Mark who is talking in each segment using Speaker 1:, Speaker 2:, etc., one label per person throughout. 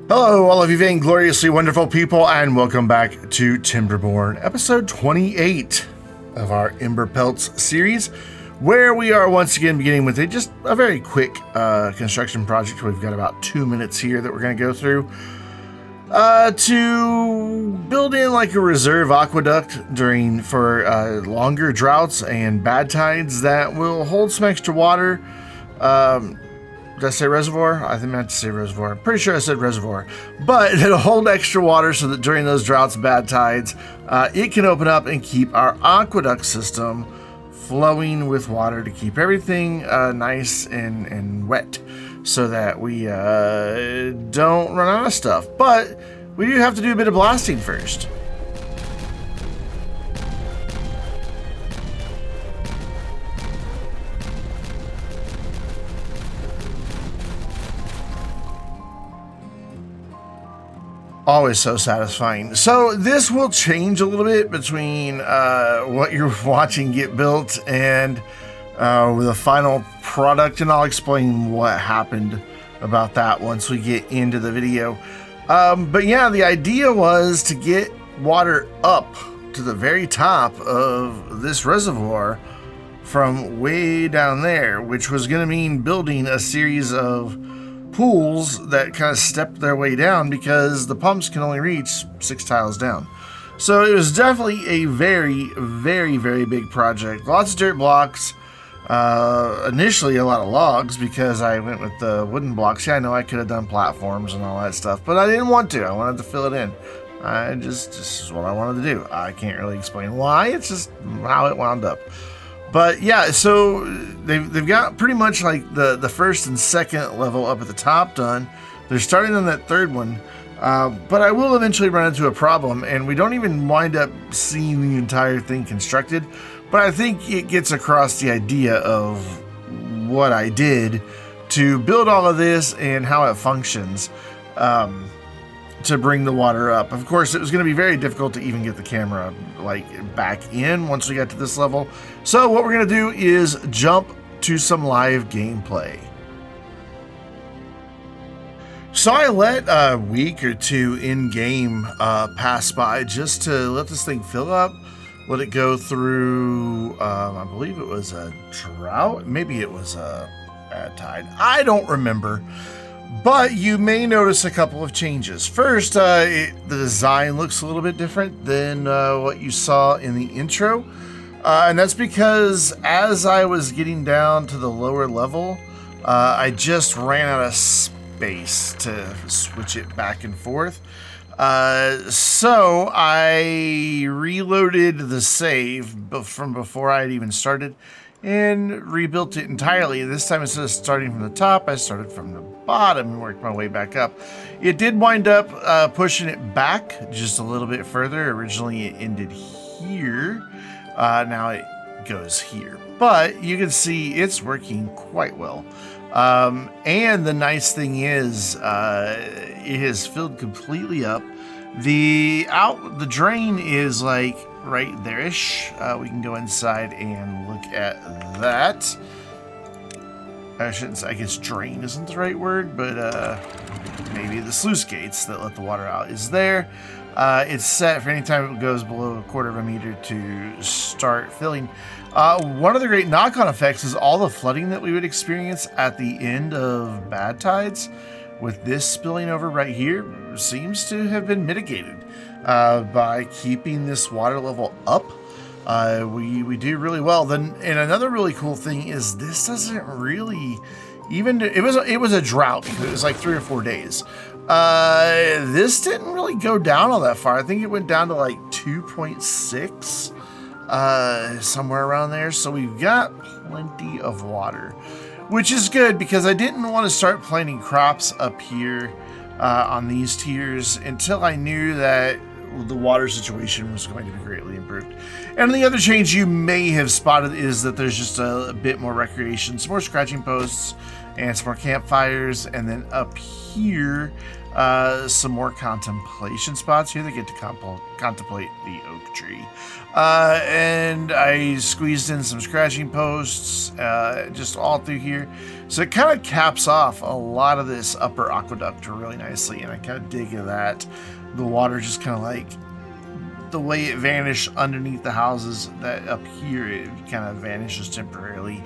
Speaker 1: Hello, all of you vaingloriously wonderful people, and welcome back to Timberborn, episode 28 of our Emberpelts series, where we are once again beginning with just a very quick construction project. We've got about 2 minutes here that we're going to go through to build in like a reserve aqueduct for longer droughts and bad tides that will hold some extra water. Did I say reservoir? I think I meant to say reservoir. I'm pretty sure I said reservoir. But it'll hold extra water so that during those droughts, bad tides, it can open up and keep our aqueduct system flowing with water to keep everything nice and wet so that we don't run out of stuff. But we do have to do a bit of blasting first. Always so satisfying. So this will change a little bit between what you're watching get built and the final product, and I'll explain what happened about that once we get into the video. But yeah, the idea was to get water up to the very top of this reservoir from way down there, which was going to mean building a series of pools that kind of step their way down because the pumps can only reach 6 tiles down. So it was definitely a very, very, very big project. Lots of dirt blocks. Initially a lot of logs because I went with the wooden blocks. Yeah, I know I could have done platforms and all that stuff, but I didn't want to. I wanted to fill it in. This is what I wanted to do. I can't really explain why. It's just how it wound up. But yeah, so they've got pretty much like the first and second level up at the top done. They're starting on that third one, but I will eventually run into a problem, and we don't even wind up seeing the entire thing constructed. But I think it gets across the idea of what I did to build all of this and how it functions to bring the water up. Of course, it was going to be very difficult to even get the camera like back in once we got to this level. So what we're going to do is jump to some live gameplay. So I let a week or two in game pass by just to let this thing fill up, let it go through, I believe it was a drought, maybe it was a bad tide, I don't remember. But you may notice a couple of changes. First, the design looks a little bit different than what you saw in the intro. And that's because as I was getting down to the lower level, I just ran out of space to switch it back and forth. So I reloaded the save from before I had even started and rebuilt it entirely. This time, instead of starting from the top, I started from the bottom and worked my way back up. It did wind up pushing it back just a little bit further. Originally it ended here. Now it goes here, but you can see it's working quite well. And the nice thing is it has filled completely up. The drain is like right there-ish. We can go inside and look at that. I shouldn't say, I guess drain isn't the right word, but maybe the sluice gates that let the water out is there. It's set for any time it goes below 1/4 meter to start filling. One of the great knock-on effects is all the flooding that we would experience at the end of bad tides. With this spilling over right here, seems to have been mitigated by keeping this water level up. We do really well. Then, and another really cool thing is this doesn't really even. It was a drought because it was like 3 or 4 days. This didn't really go down all that far. I think it went down to like 2.6, somewhere around there. So we've got plenty of water, which is good because I didn't want to start planting crops up here on these tiers until I knew that the water situation was going to be greatly improved. And the other change you may have spotted is that there's just a bit more recreation, some more scratching posts, and some more campfires, and then up here, some more contemplation spots here that get to contemplate the oak tree. And I squeezed in some scratching posts just all through here. So it kind of caps off a lot of this upper aqueduct really nicely, and I kind of dig that. The water just kind of like, the way it vanished underneath the houses, that up here it kind of vanishes temporarily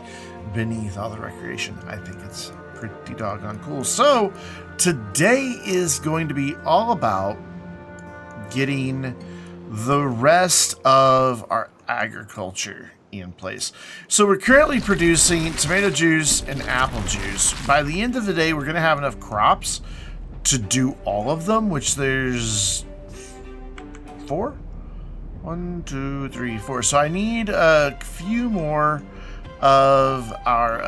Speaker 1: beneath all the recreation. I think it's pretty doggone cool. So today is going to be all about getting the rest of our agriculture in place. So we're currently producing tomato juice and apple juice. By the end of the day, we're going to have enough crops to do all of them, which there's 4? 1, 2, 3, 4. So I need a few more of our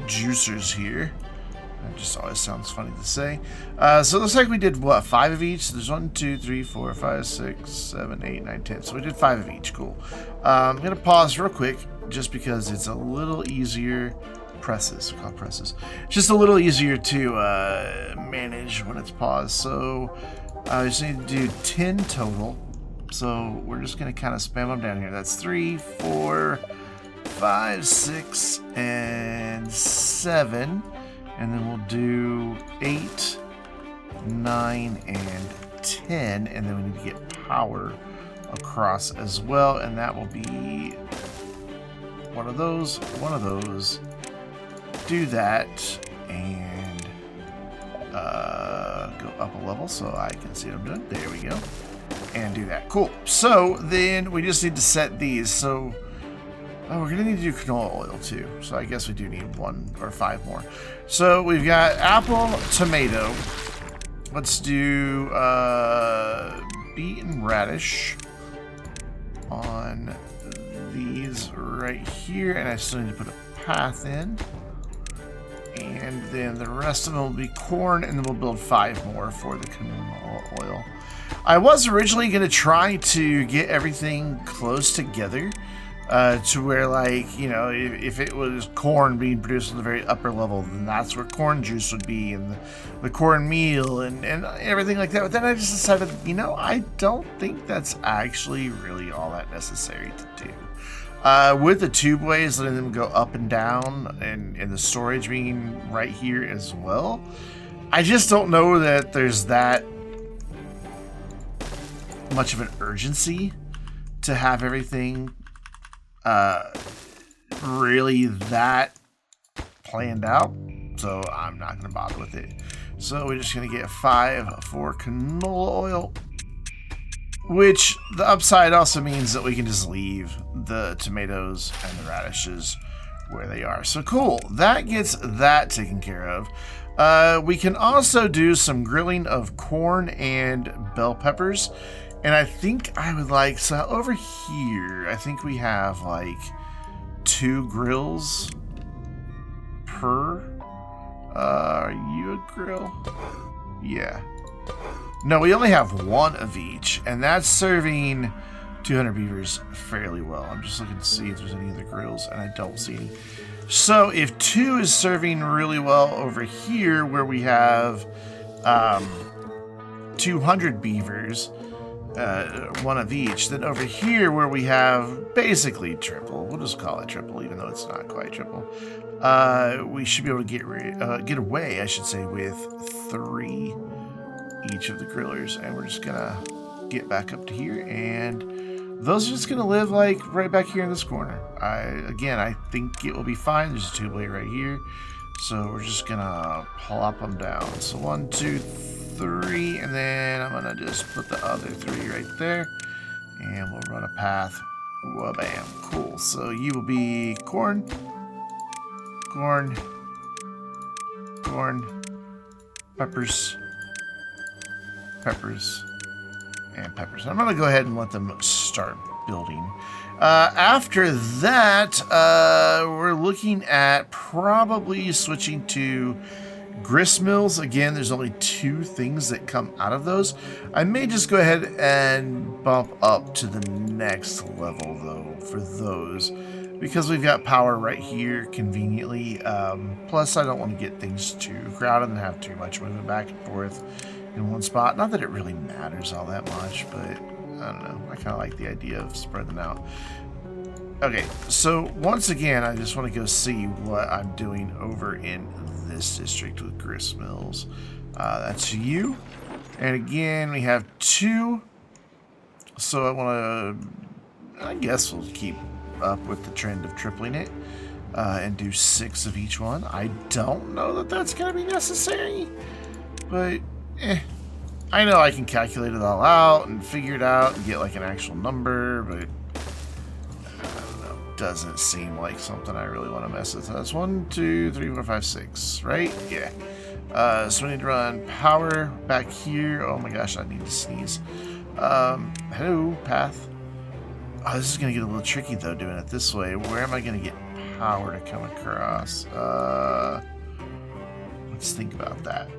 Speaker 1: juicers here. That just always sounds funny to say. So it looks like we did, what, 5 of each? So there's 1, 2, 3, 4, 5, 6, 7, 8, 9, 10. So we did 5 of each. Cool. I'm going to pause real quick just because it's a little easier. Presses, we call presses. Just a little easier to manage when it's paused. So I just need to do 10 total. So we're just going to kind of spam them down here. That's 3, 4, 5, 6, and 7. And then we'll do 8, 9, and 10. And then we need to get power across as well. And that will be one of those, do that, and go up a level so I can see what I'm doing. There we go. And do that. Cool. So then we just need to set these. So we're gonna need to do canola oil too. So I guess we do need 1 or 5 more. So we've got apple, tomato. Let's do beet and radish on these right here, and I still need to put a path in. And then the rest of them will be corn, and then we'll build 5 more for the canola oil. I was originally going to try to get everything close together to where, like, you know, if it was corn being produced on the very upper level, then that's where corn juice would be, and the corn meal and everything like that. But then I just decided, you know, I don't think that's actually really all that necessary to do. With the tube ways, letting them go up and down, and the storage being right here as well, I just don't know that there's that much of an urgency to have everything really that planned out. So I'm not going to bother with it. So we're just going to get 5 for canola oil, which the upside also means that we can just leave the tomatoes and the radishes where they are. So cool. That gets that taken care of. We can also do some grilling of corn and bell peppers. And I think I would like, so over here, I think we have like 2 grills per. Are you a grill? Yeah. No, we only have 1 of each, and that's serving 200 beavers fairly well. I'm just looking to see if there's any other grills, and I don't see any. So if 2 is serving really well over here, where we have 200 beavers, 1 of each, then over here where we have basically triple, we'll just call it triple, even though it's not quite triple, we should be able to get away, I should say, with 3 each of the grillers. And we're just gonna get back up to here, and those are just gonna live like right back here in this corner. I think it will be fine. There's a tube way right here, so we're just gonna plop them down. So 1, 2, 3, and then I'm gonna just put the other 3 right there, and we'll run a path. Wha-bam. Cool. So you will be corn, corn, corn, peppers, peppers, and peppers. I'm gonna go ahead and let them start building. After that, we're looking at probably switching to grist mills. Again, there's only 2 things that come out of those. I may just go ahead and bump up to the next level though for those. because we've got power right here conveniently. Plus, I don't want to get things too crowded and have too much moving back and forth in one spot. Not that it really matters all that much, but I don't know. I kind of like the idea of spreading out. Okay, so once again, I just want to go see what I'm doing over in this district with grist mills. That's you. And again, we have 2. So I want to, I guess we'll keep up with the trend of tripling it and do 6 of each one. I don't know that that's going to be necessary, but I know I can calculate it all out and figure it out and get like an actual number, but doesn't seem like something I really want to mess with. That's 1, 2, 3, 4, 5, 6, right? Yeah. So we need to run power back here. Oh my gosh, I need to sneeze. Hello, path. Oh, this is going to get a little tricky though, doing it this way. Where am I going to get power to come across? Let's think about that.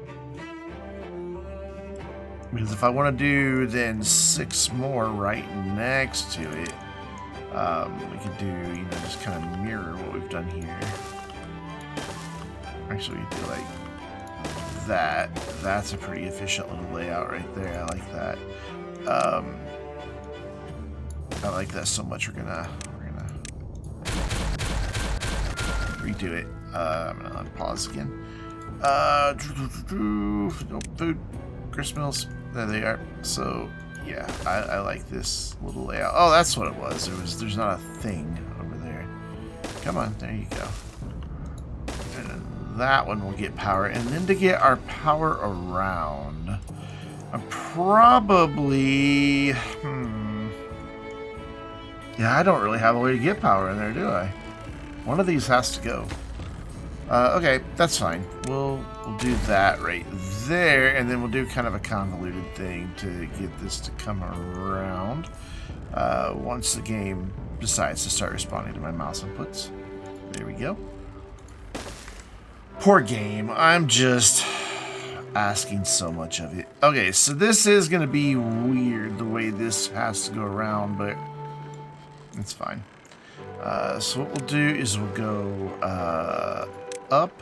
Speaker 1: Because if I want to do then 6 more right next to it, we could do, you know, just kind of mirror what we've done here. Actually, we do like that. That's a pretty efficient little layout right there. I like that. I like that so much. We're gonna redo it. I'm gonna unpause again. Nope, food, grist mills. There they are. So. Yeah, I like this little layout. Oh, that's what it was. There's not a thing over there. Come on, there you go. And then that one will get power. And then to get our power around, I'm probably... Yeah, I don't really have a way to get power in there, do I? One of these has to go. Okay, that's fine. We'll do that right there, and then we'll do kind of a convoluted thing to get this to come around once the game decides to start responding to my mouse inputs. There we go. Poor game. I'm just asking so much of it. Okay, so this is going to be weird the way this has to go around, but it's fine. So what we'll do is we'll go up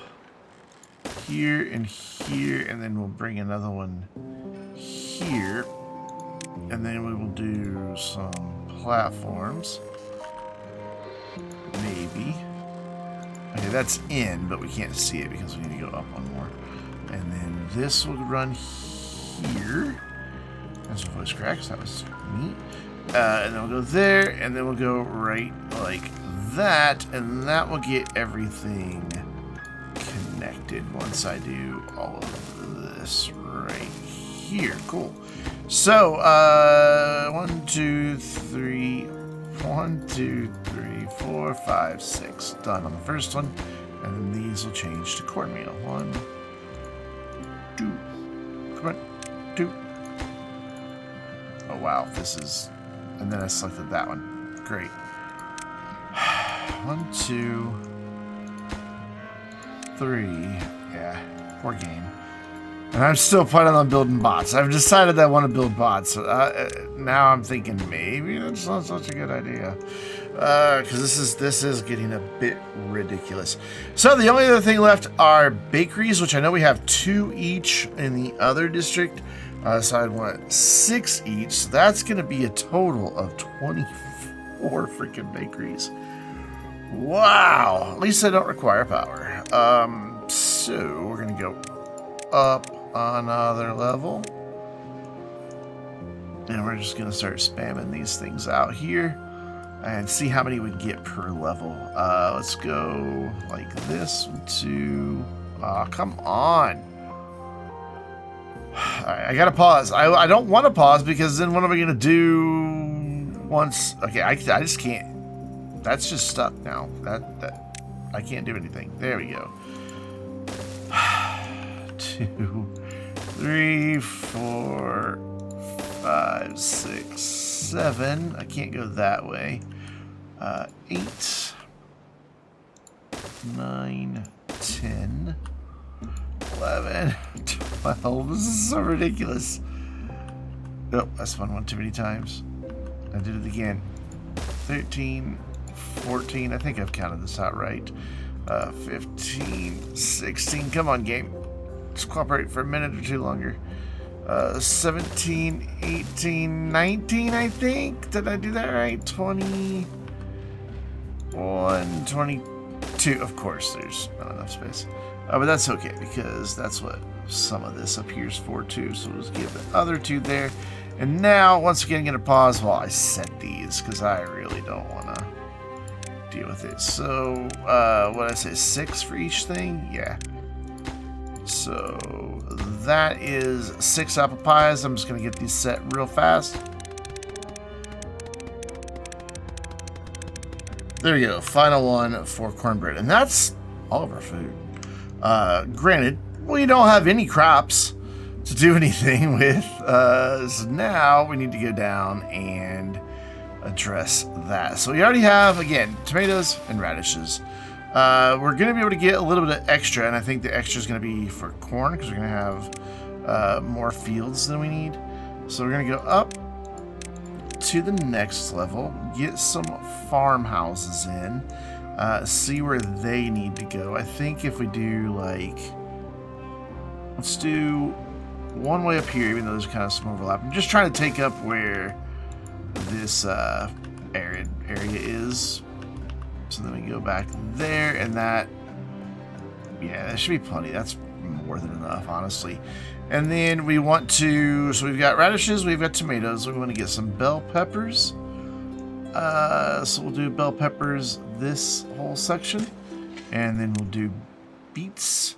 Speaker 1: here and here, and then we'll bring another one here, and then we will do some platforms, maybe. Okay, that's in, but we can't see it because we need to go up one more. And then this will run here. That's a voice cracks. That was neat. And then we'll go there, and then we'll go right like that, and that will get everything connected once I do all of this right here. Cool. So, 1, 2, 3, 1, 2, 3, 4, 5, 6. Done on the first one. And then these will change to cornmeal. 1, 2. Come on. 2. Oh, wow. This is... And then I selected that one. Great. 1, 2, 3. Yeah, poor game. And I'm still planning on building bots. I've decided I want to build bots. Now I'm thinking maybe that's not such a good idea. Because this is getting a bit ridiculous. So the only other thing left are bakeries, which I know we have 2 each in the other district. So I'd want 6 each. So that's going to be a total of 24 freaking bakeries. Wow. At least I don't require power. So we're going to go up another level. And we're just going to start spamming these things out here and see how many we get per level. Let's go like this. 1, 2. Come on. I gotta pause. I don't want to pause because then what am I gonna do once? Okay, I just can't. That's just stuck now. That I can't do anything. There we go. 2, 3, 4, 5, 6, 7. I can't go that way. 8, 9, 10. 11, 12. This is so ridiculous. Oh, I spun one too many times. I did it again. 13, 14. I think I've counted this out right. 15, 16. Come on, game. Just cooperate for a minute or two longer. 17, 18, 19, I think. Did I do that right? 21, 22. Of course, there's not enough space. But that's okay, because that's what some of this appears for, too. So we'll just give the other two there. And now, once again, I'm going to pause while I set these, because I really don't want to deal with it. So, what did I say? 6 for each thing? Yeah. So, that is 6 apple pies. I'm just going to get these set real fast. There you go. Final one for cornbread. And that's all of our food. Granted, we don't have any crops to do anything with. So now we need to go down and address that. So we already have, again, tomatoes and radishes. We're going to be able to get a little bit of extra, and I think the extra is going to be for corn, because we're going to have more fields than we need. So we're going to go up to the next level, get some farmhouses in, see where they need to go. I think if we do, like, let's do one way up here, even though there's kind of some overlap. I'm just trying to take up where this arid area is. So then we go back there, and that, yeah, that should be plenty. That's more than enough, honestly. And then we want to, so we've got radishes, we've got tomatoes. We want to get some bell peppers. So we'll do bell peppers this whole section. And then we'll do beets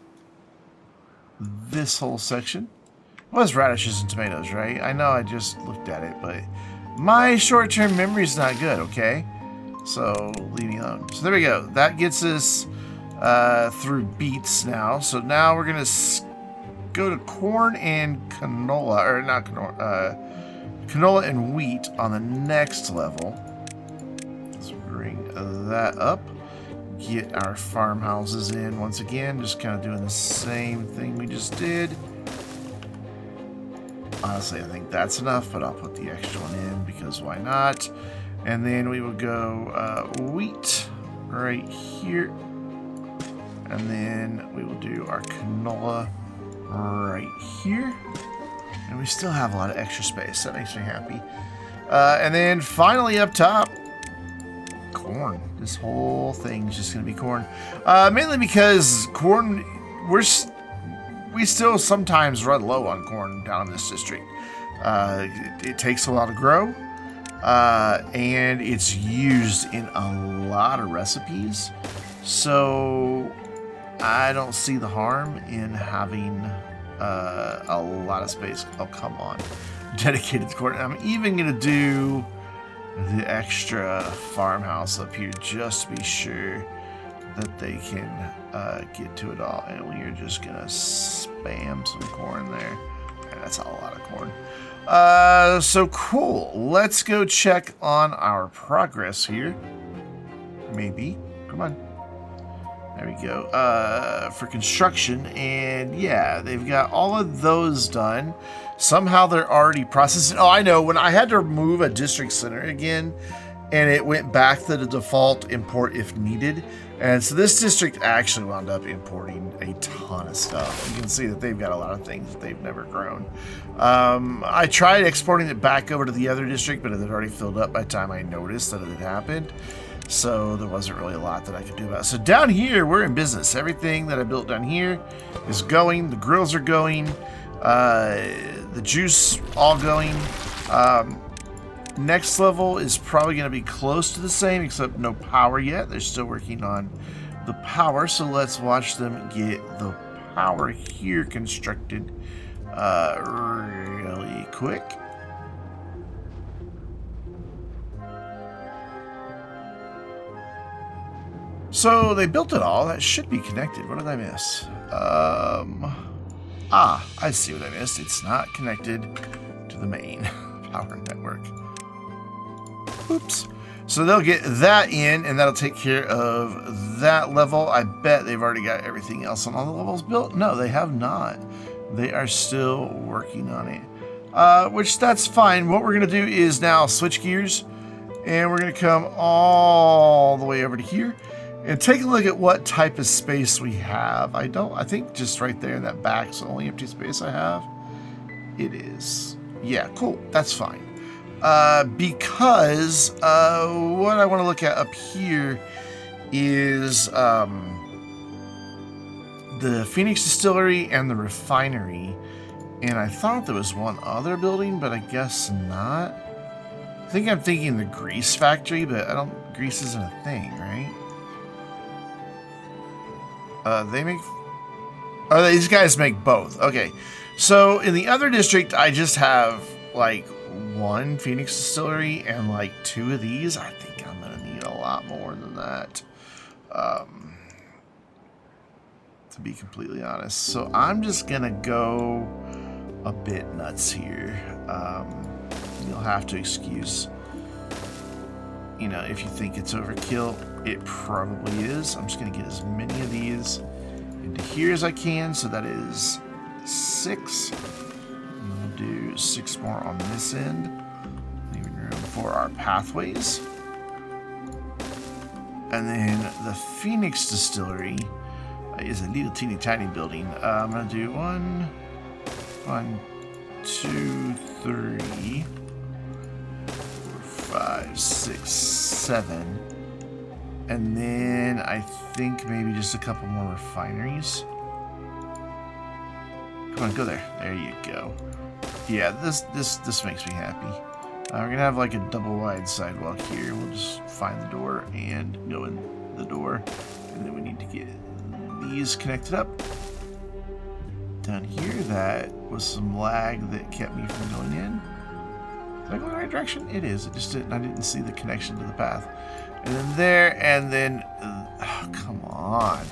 Speaker 1: this whole section. It was radishes and tomatoes, right? I know I just looked at it, but my short-term memory is not good, okay? So leave me alone. So there we go. That gets us through beets now. So now we're going to go to corn and canola, or not canola, canola and wheat on the next level. Let's bring that up. Get our farmhouses in once again. Just kind of doing the same thing we just did. Honestly, I think that's enough, but I'll put the extra one in because why not? And then we will go wheat right here. And then we will do our canola right here. And we still have a lot of extra space. That makes me happy. And then finally up top, corn. This whole thing is just going to be corn. Mainly because corn, we still sometimes run low on corn down in this district. It takes a while to grow. And it's used in a lot of recipes. So I don't see the harm in having a lot of space. Oh, come on. Dedicated to corn. I'm even going to do the extra farmhouse up here just to be sure that they can get to it all. And we are just going to spam some corn there. And that's a lot of corn. So cool. Let's go check on our progress here. Maybe. Come on. There we go. For construction. And yeah, they've got all of those done. Somehow they're already processing. Oh, I know. When I had to remove a district center again, and it went back to the default import if needed. And so this district actually wound up importing a ton of stuff. You can see that they've got a lot of things that they've never grown. I tried exporting it back over to the other district, but it had already filled up by the time I noticed that it had happened. So there wasn't really a lot that I could do about it. So down here, we're in business. Everything that I built down here is going. The grills are going. The juice all going. Next level is probably going to be close to the same, except no power yet. They're still working on the power, so let's watch them get the power here constructed really quick. So they built it all. That should be connected. What did I miss? I see what I missed. It's not connected to the main power network. Oops. So they'll get that in, and that'll take care of that level. I bet they've already got everything else on all the levels built. No, they have not. They are still working on it, which that's fine. What we're going to do is now switch gears And we're going to come all the way over to here and take a look at what type of space we have. I think just right there in that back is the only empty space I have. It is. Yeah, cool. That's fine. Because what I want to look at up here is the Phoenix Distillery and the refinery. And I thought there was one other building, but I guess not. I think I'm thinking the grease factory, but grease isn't a thing, right? These guys make both. Okay. So in the other district, I just have like one Phoenix Distillery and like 2 of these. I think I'm going to need a lot more than that. To be completely honest. So I'm just going to go a bit nuts here. You'll have to excuse, if you think it's overkill, it probably is. I'm just going to get as many of these into here as I can. So that is 6. And we'll do 6 more on this end, leaving room for our pathways. And then the Phoenix Distillery is a little teeny tiny building. I'm going to do 1, 2, 3, 4, 5, 6, 7. And then I think maybe just a couple more refineries. Come on, go there. There you go. Yeah, this makes me happy. We're gonna have like a double wide sidewalk here. We'll just find the door and go in the door. And then we need to get these connected up. Down here, that was some lag that kept me from going in. Did I go in the right direction? It is. It just didn't. I didn't see the connection to the path. And then there, and then oh, come on.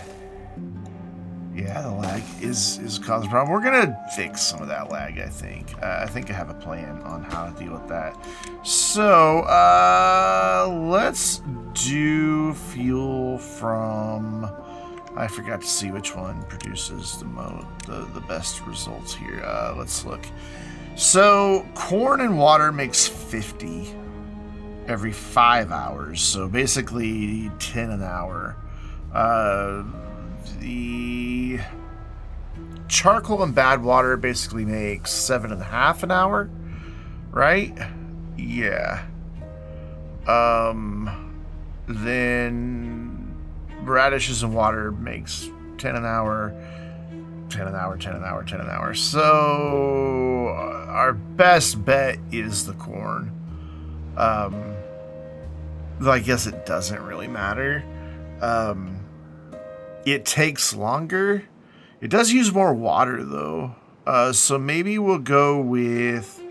Speaker 1: Yeah, the lag is causing a problem. We're gonna fix some of that lag, I think. I think I have a plan on how to deal with that. So let's do fuel from. I forgot to see which one produces the best results here. Let's look. So corn and water makes 50 every 5 hours. So basically 10 an hour. The charcoal and bad water basically makes 7.5 an hour, right? Yeah. Then radishes and water makes 10 an hour, 10 an hour, 10 an hour, 10 an hour. So our best bet is the corn. Though I guess it doesn't really matter. It takes longer. It does use more water though. So maybe we'll go with,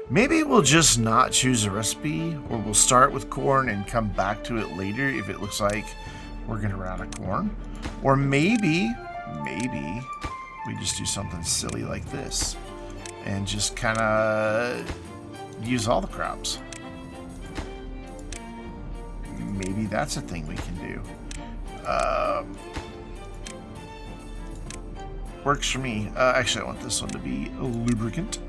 Speaker 1: maybe we'll just not choose a recipe, or we'll start with corn and come back to it later if it looks like we're gonna run out of corn. Or maybe we just do something silly like this and just kind of use all the crops. Maybe that's a thing we can do. Works for me. Actually, I want this one to be a lubricant.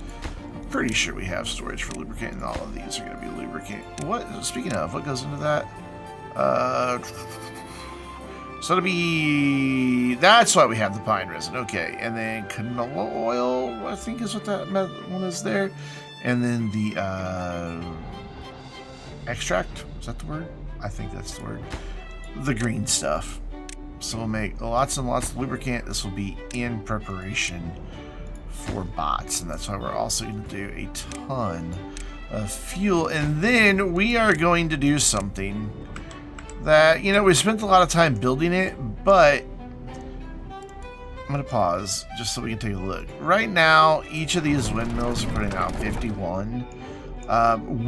Speaker 1: I'm pretty sure we have storage for lubricant, and all of these are going to be lubricant. What? Speaking of, what goes into that? So it'll be. That's why we have the pine resin. Okay, and then canola oil, I think is what that one is there, and then the extract. Is that the word? I think that's the word. The green stuff. So we'll make lots and lots of lubricant. This will be in preparation for bots, and that's why we're also going to do a ton of fuel. And then we are going to do something that, we spent a lot of time building it, but I'm going to pause just so we can take a look. Right now, each of these windmills are putting out 51.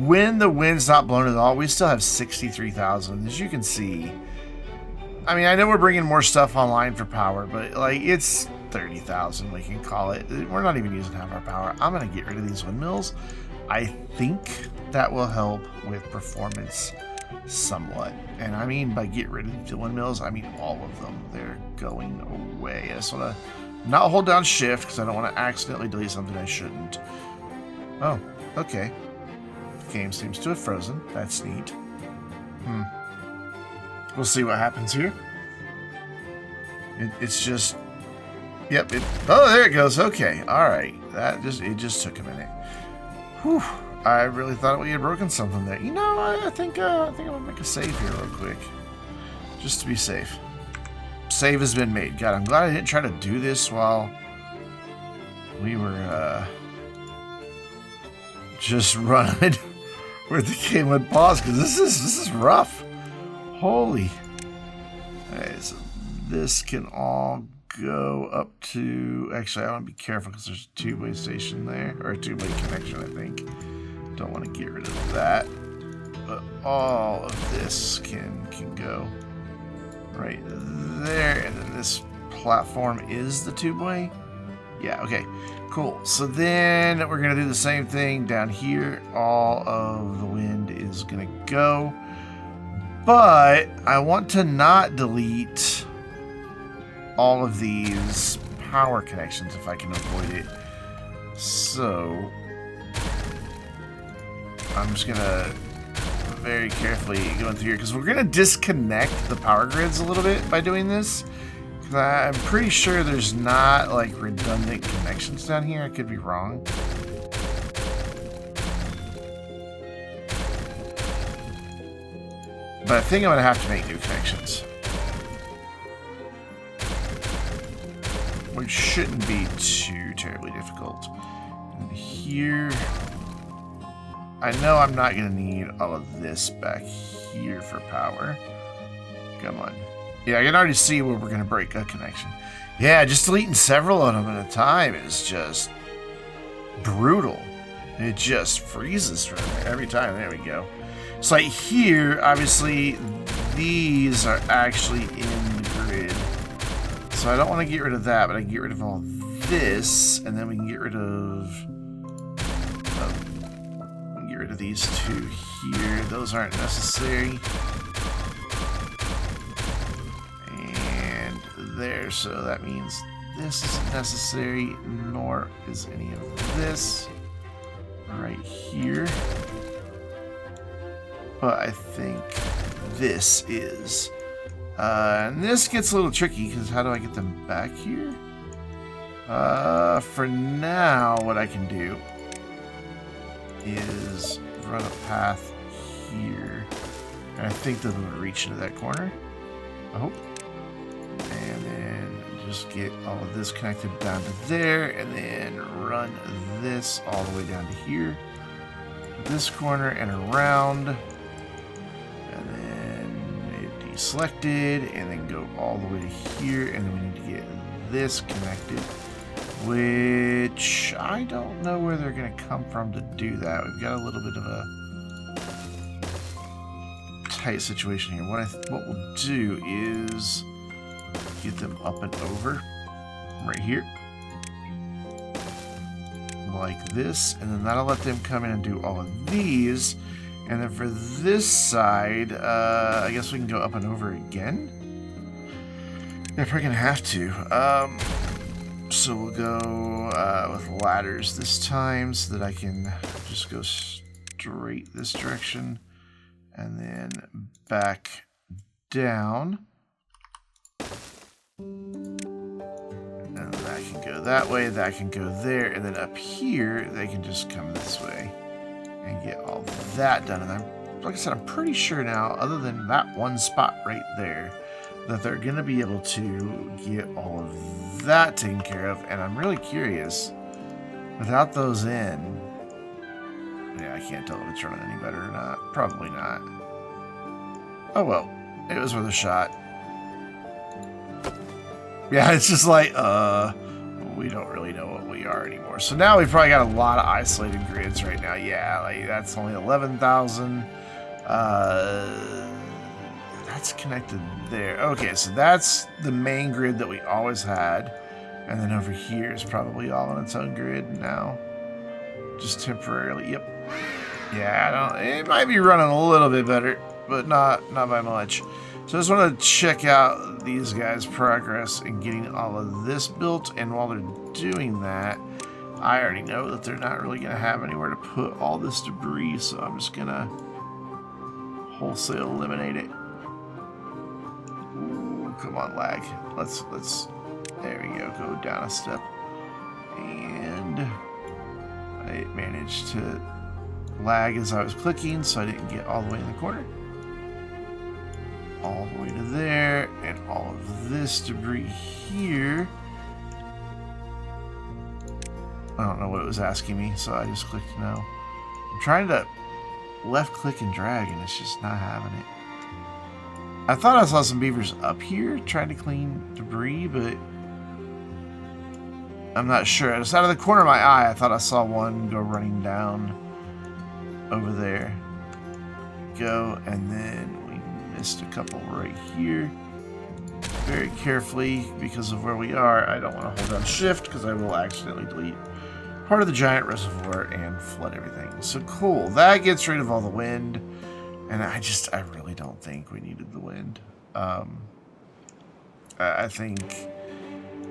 Speaker 1: When the wind's not blowing at all, we still have 63,000. As you can see, I mean, I know we're bringing more stuff online for power, but like it's 30,000, we can call it. We're not even using half our power. I'm going to get rid of these windmills. I think that will help with performance somewhat. And I mean, by get rid of the windmills, I mean all of them. They're going away. I just want to not hold down shift because I don't want to accidentally delete something I shouldn't. Oh, okay. The game seems to have frozen. That's neat. We'll see what happens here. It's just... Yep. Oh, there it goes. Okay. All right. It just took a minute. Whew. I really thought we had broken something there. You know, I think I'm gonna make a save here real quick, just to be safe. Save has been made. God, I'm glad I didn't try to do this while we were just running where the game would pause, because this is rough. Holy. Okay, so this can all go up to... Actually, I want to be careful because there's a two-way station there, or a two-way connection, I think. Don't want to get rid of that, but all of this can go right there, and then this platform is the two-way. Yeah, okay, cool. So then we're gonna do the same thing down here. All of the wind is gonna go, but I want to not delete all of these power connections if I can avoid it. So I'm just gonna very carefully go in through here, because we're gonna disconnect the power grids a little bit by doing this. Because I'm pretty sure there's not like redundant connections down here. I could be wrong. But I think I'm gonna have to make new connections, which shouldn't be too terribly difficult. And here, I know I'm not going to need all of this back here for power. Come on. Yeah, I can already see where we're going to break a connection. Yeah, just deleting several of them at a time is just brutal. It just freezes for every time. There we go. It's like here, obviously, these are actually in the grid. So I don't want to get rid of that, but I can get rid of all this, and then we can get rid of these two here. Those aren't necessary. And there, so that means this isn't necessary, nor is any of this right here. But I think this is. And this gets a little tricky, because how do I get them back here? For now, what I can do is run a path here. And I think that would reach into that corner. I hope. And then just get all of this connected down to there, and then run this all the way down to here. This corner and around. And then it deselected, and then go all the way to here, and then we need to get this connected. Which I don't know where they're going to come from to do that. We've got a little bit of a tight situation here. What we'll do is get them up and over right here, like this, and then that'll let them come in and do all of these. And then for this side, I guess we can go up and over again. Yeah, probably gonna have to. So we'll go with ladders this time, so that I can just go straight this direction, and then back down. And that can go that way, that can go there, and then up here, they can just come this way and get all that done. And like I said, I'm pretty sure now, other than that one spot right there, that they're going to be able to get all of that taken care of. And I'm really curious, without those in, yeah, I can't tell if it's running any better or not. Probably not. Oh well, it was worth a shot. Yeah, it's just like, we don't really know what we are anymore. So now we've probably got a lot of isolated grids right now. Yeah, like that's only 11,000. That's connected there. Okay, so that's the main grid that we always had. And then over here is probably all on its own grid now. Just temporarily. Yep. Yeah, it might be running a little bit better, but not by much. So I just want to check out these guys' progress in getting all of this built. And while they're doing that, I already know that they're not really going to have anywhere to put all this debris. So I'm just going to wholesale eliminate it. Ooh, come on, lag. Let's. There we go. Go down a step, and I managed to lag as I was clicking, so I didn't get all the way in the corner. All the way to there, and all of this debris here. I don't know what it was asking me, so I just clicked no. I'm trying to left click and drag, and it's just not having it. I thought I saw some beavers up here trying to clean debris, but I'm not sure. Just out of the corner of my eye, I thought I saw one go running down over there. Go, and then we missed a couple right here. Very carefully, because of where we are, I don't want to hold down shift because I will accidentally delete part of the giant reservoir and flood everything. So cool. That gets rid of all the wind. And I really don't think we needed the wind. I think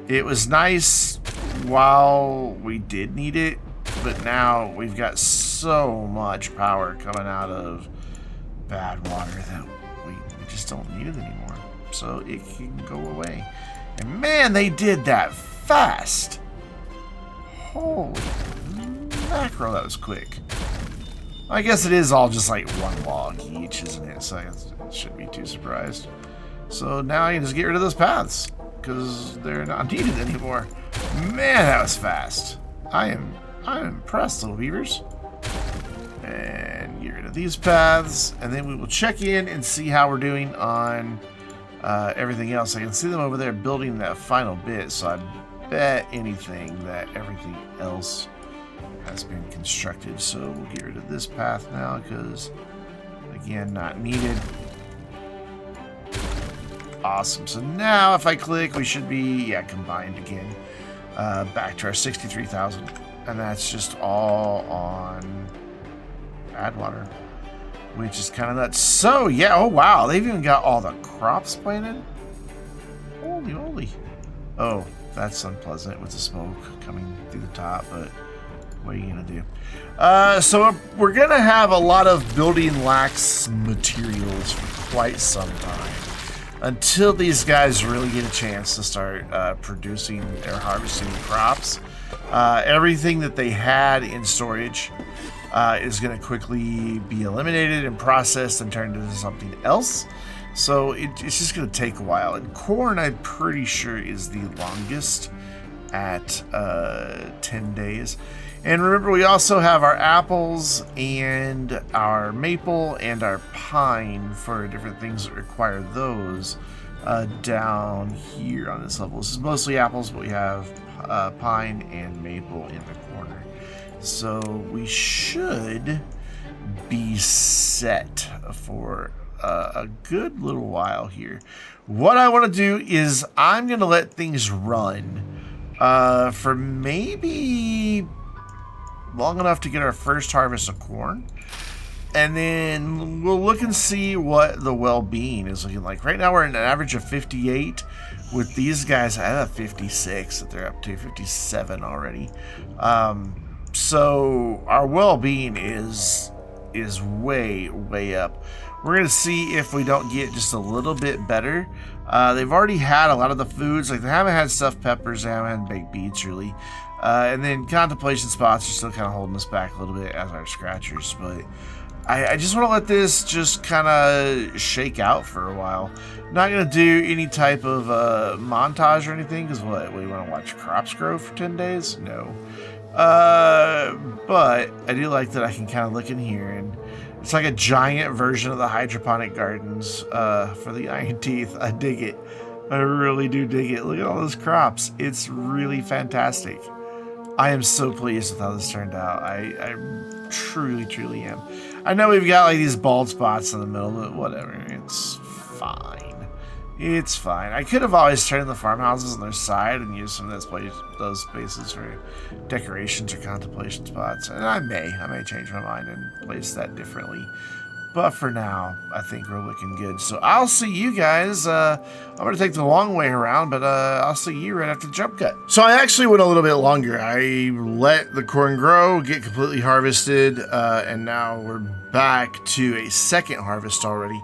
Speaker 1: it was nice while we did need it, but now we've got so much power coming out of bad water that we just don't need it anymore. So it can go away. And man, they did that fast. Holy mackerel, that was quick. I guess it is all just like one log each, isn't it? So I shouldn't be too surprised. So now I can just get rid of those paths because they're not needed anymore. Man, that was fast. I'm impressed, little beavers. And get rid of these paths, and then we will check in and see how we're doing on everything else. I can see them over there building that final bit, so I bet anything that everything else has been constructed. So we'll get rid of this path now because, again, not needed. Awesome. So now if I click, we should be, combined again. Back to our 63,000. And that's just all on bad water, which is kind of nuts. So, yeah, oh wow, they've even got all the crops planted. Holy moly. Oh, that's unpleasant with the smoke coming through the top, but what are you gonna do? So we're gonna have a lot of building lax materials for quite some time until these guys really get a chance to start producing or harvesting crops. Everything that they had in storage is going to quickly be eliminated and processed and turned into something else. So it's just going to take a while. And corn, I'm pretty sure, is the longest at 10 days. And remember, we also have our apples and our maple and our pine for different things that require those down here on this level. This is mostly apples, but we have pine and maple in the corner. So we should be set for a good little while here. What I want to do is I'm going to let things run for maybe long enough to get our first harvest of corn. And then we'll look and see what the well-being is looking like. Right now we're at an average of 58. With these guys, I have 56 that they're up to, 57 already. So our well-being is way, way up. We're going to see if we don't get just a little bit better. They've already had a lot of the foods. Like, they haven't had stuffed peppers, they haven't had baked beets, really. And then contemplation spots are still kind of holding us back a little bit as our scratchers. But I just want to let this just kind of shake out for a while. Not going to do any type of montage or anything, because what? We want to watch crops grow for 10 days? No. But I do like that I can kind of look in here, and it's like a giant version of the hydroponic gardens for the Iron Teeth. I dig it. I really do dig it. Look at all those crops. It's really fantastic. I am so pleased with how this turned out. I truly, truly am. I know we've got like these bald spots in the middle, but whatever. It's fine. It's fine. I could have always turned the farmhouses on their side and used some of those spaces for decorations or contemplation spots. And I may change my mind and place that differently. But for now, I think we're looking good. So I'll see you guys. I'm going to take the long way around, but I'll see you right after the jump cut. So I actually went a little bit longer. I let the corn grow, get completely harvested, and now we're back to a second harvest already.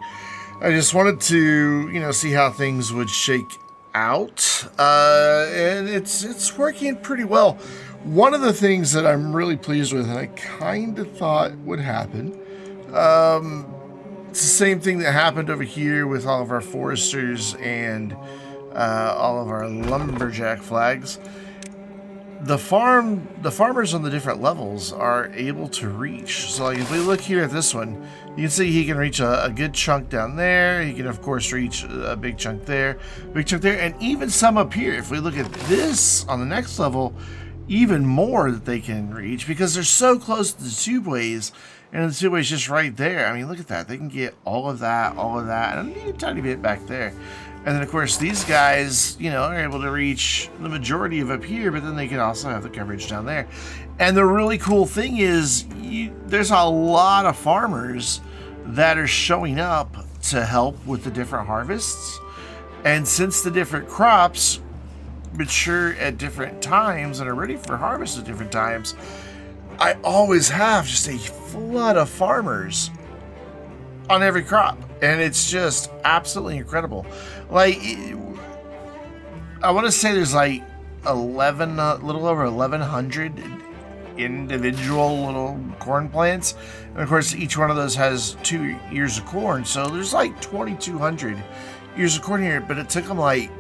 Speaker 1: I just wanted to, you know, see how things would shake out, and it's working pretty well. One of the things that I'm really pleased with, and I kind of thought would happen, it's the same thing that happened over here with all of our foresters and all of our lumberjack flags. The farmers on the different levels are able to reach. So like if we look here at this one, you can see he can reach a good chunk down there. He can of course reach a big chunk there, and even some up here. If we look at this on the next level, even more that they can reach because they're so close to the tubeways, and the tubeway's just right there. I mean, look at that. They can get all of that, and a tiny bit back there. And then, of course, these guys, you know, are able to reach the majority of up here, but then they can also have the coverage down there. And the really cool thing is there's a lot of farmers that are showing up to help with the different harvests. And since the different crops mature at different times and are ready for harvest at different times, I always have just a flood of farmers on every crop, and it's just absolutely incredible. Like, I want to say there's like 11, a little over 1,100 individual little corn plants, and of course each one of those has 2 ears of corn, so there's like 2,200 ears of corn here. But it took them like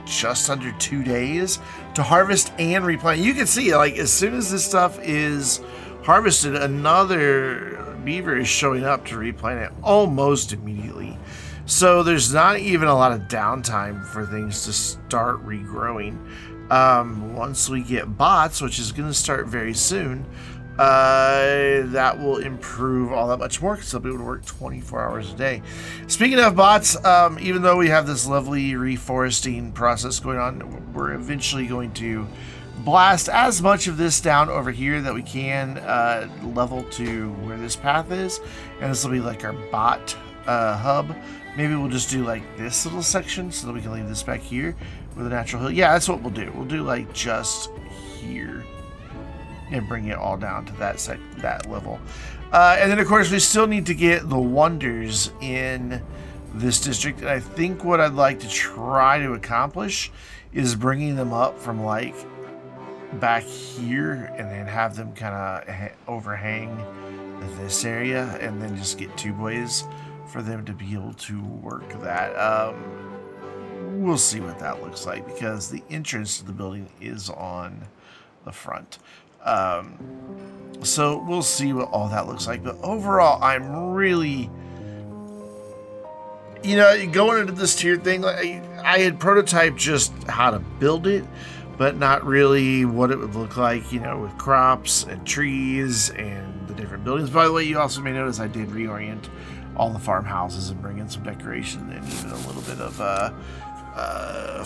Speaker 1: just under 2 days to harvest and replant. You can see, like, as soon as this stuff is harvested, another beaver is showing up to replant it almost immediately. So there's not even a lot of downtime for things to start regrowing. Once we get bots, which is going to start very soon, that will improve all that much more because they'll be able to work 24 hours a day. Speaking of bots, even though we have this lovely reforesting process going on, we're eventually going to blast as much of this down over here that we can, level to where this path is, and this will be like our bot hub. Maybe we'll just do like this little section so that we can leave this back here with a natural hill. Yeah, that's what we'll do. We'll do like just here and bring it all down to that level. And then of course we still need to get the wonders in this district, and I think what I'd like to try to accomplish is bringing them up from like back here and then have them kind of overhang this area, and then just get tubeways for them to be able to work that. We'll see what that looks like because the entrance to the building is on the front. So we'll see what all that looks like. But overall, I'm really, you know, going into this tier thing, like, I had prototyped just how to build it, but not really what it would look like, you know, with crops and trees and the different buildings. By the way, you also may notice I did reorient all the farmhouses and bring in some decoration and even a little bit of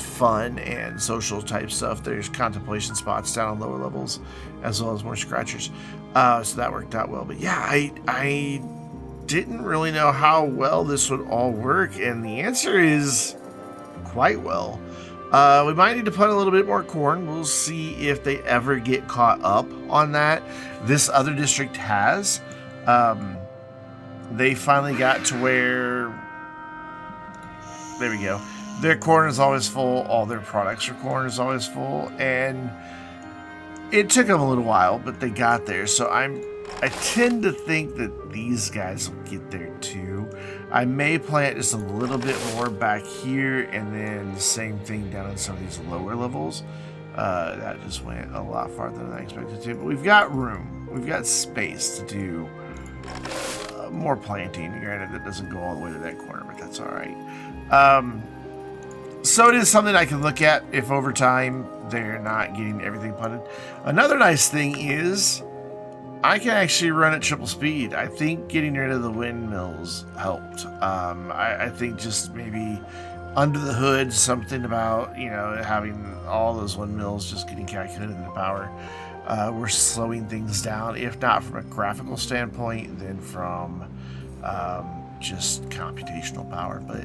Speaker 1: fun and social type stuff. There's contemplation spots down on lower levels as well as more scratchers. So that worked out well. But yeah, I didn't really know how well this would all work, and the answer is quite well. We might need to plant a little bit more corn. We'll see if they ever get caught up on that. This other district has. They finally got to where, there we go. Their corn is always full. All their products for corn is always full. And it took them a little while, but they got there. So I tend to think that these guys will get there too. I may plant just a little bit more back here, and then the same thing down in some of these lower levels. That just went a lot farther than I expected to. But we've got room. We've got space to do more planting. Granted, that doesn't go all the way to that corner, but that's all right. So it is something I can look at if over time they're not getting everything planted. Another nice thing is I can actually run at triple speed. I think getting rid of the windmills helped. I think just maybe under the hood, something about, you know, having all those windmills just getting calculated into power. We're slowing things down, if not from a graphical standpoint, then from just computational power. But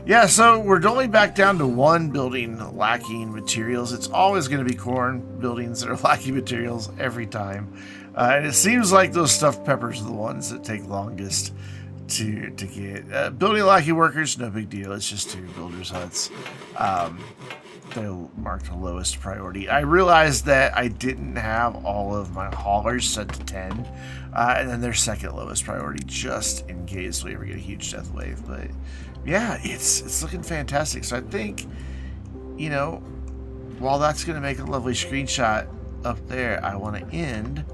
Speaker 1: yeah, so we're only back down to one building lacking materials. It's always going to be corn buildings that are lacking materials every time. And it seems like those stuffed peppers are the ones that take longest to get. Building lacking workers, no big deal. It's just 2 builders' huts. They'll mark the lowest priority. I realized that I didn't have all of my haulers set to 10, and then their second lowest priority, just in case we ever get a huge death wave. But yeah, it's looking fantastic. So I think, you know, while that's going to make a lovely screenshot up there, I want to end.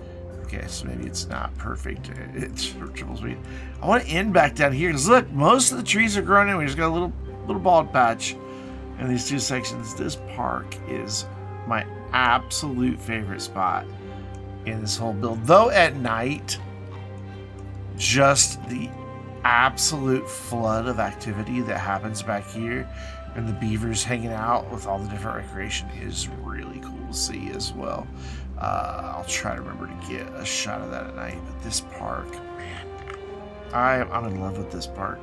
Speaker 1: Okay, so maybe it's not perfect. It's for triple speed. I want to end back down here because look, most of the trees are growing in. We just got a little bald patch. And these 2 sections, this park is my absolute favorite spot in this whole build. Though at night, just the absolute flood of activity that happens back here and the beavers hanging out with all the different recreation is really cool to see as well. I'll try to remember to get a shot of that at night. But this park, man, I'm in love with this park.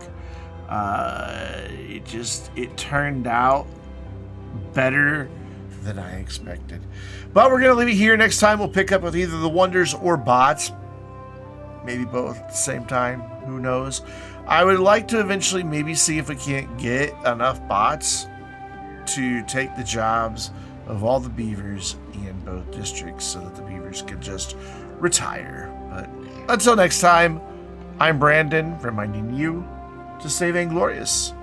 Speaker 1: It turned out better than I expected. But we're gonna leave it here. Next time we'll pick up with either the wonders or bots, maybe both at the same time, who knows. I would like to eventually maybe see if we can't get enough bots to take the jobs of all the beavers in both districts so that the beavers can just retire. But until next time, I'm Brandon, reminding you to stay Vainglorious.